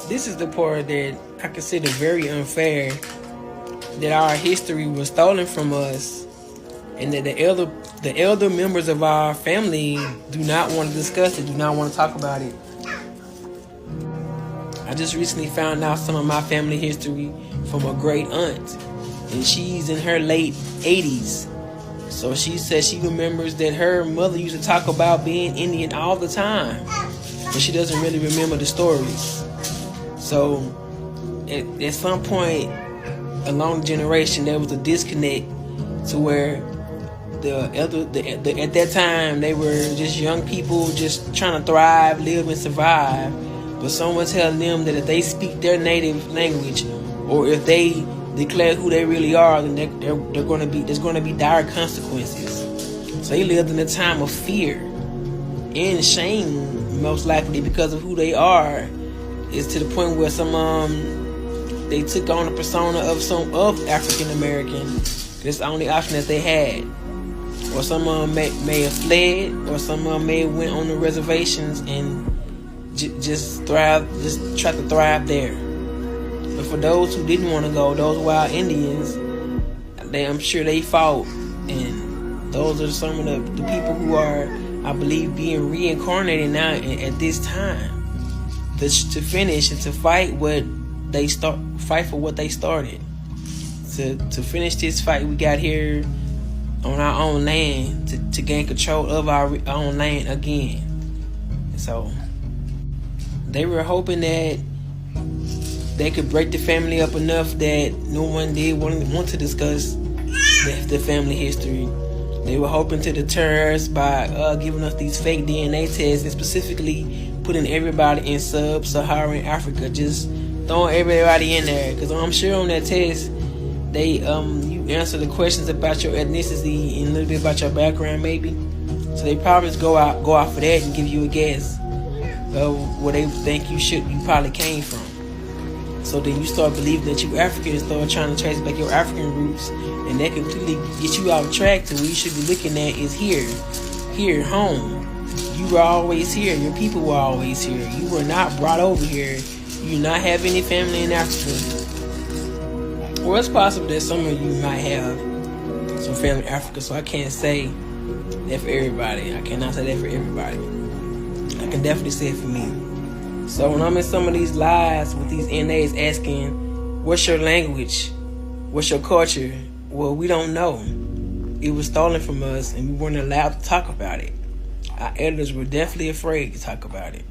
this is the part that I consider very unfair, that our history was stolen from us, and that the elder members of our family do not want to discuss it, do not want to talk about it. I just recently found out some of my family history from a great aunt, and she's in her late 80s. So she says she remembers that her mother used to talk about being Indian all the time, but she doesn't really remember the stories. So at some point along the generation, there was a disconnect to where at that time they were just young people just trying to thrive, live, and survive. But someone telling them that if they speak their native language, or if they declare who they really are, then there's going to be dire consequences. So they lived in a time of fear and shame, most likely because of who they are. It's to the point where they took on the persona of African American. That's the only option that they had. Or some of them may have fled, or some of them may have went on the reservations and just tried to thrive there. But for those who didn't want to go, those wild Indians, I'm sure they fought, and those are some of the people who are, I believe, being reincarnated now at this time to finish and to fight for what they started. To finish this fight we got here on our own land, to gain control of our own land again. So they were hoping that they could break the family up enough that no one did want to discuss the family history. They were hoping to deter us by giving us these fake DNA tests, and specifically putting everybody in sub-Saharan Africa, just throwing everybody in there. Because I'm sure on that test, you answer the questions about your ethnicity and a little bit about your background, maybe. So they probably just go out for that and give you a guess of where they think you probably came from. So then you start believing that you're African and start trying to trace back your African roots, and that completely gets you off track to where you should be looking at is here, home. You were always here. Your people were always here. You were not brought over here. You do not have any family in Africa. Well, it's possible that some of you might have some family in Africa, so I can't say that for everybody. I cannot say that for everybody. I can definitely say it for me. So when I'm in some of these lives with these NAs asking, what's your language? What's your culture? Well, we don't know. It was stolen from us, and we weren't allowed to talk about it. Our elders were definitely afraid to talk about it.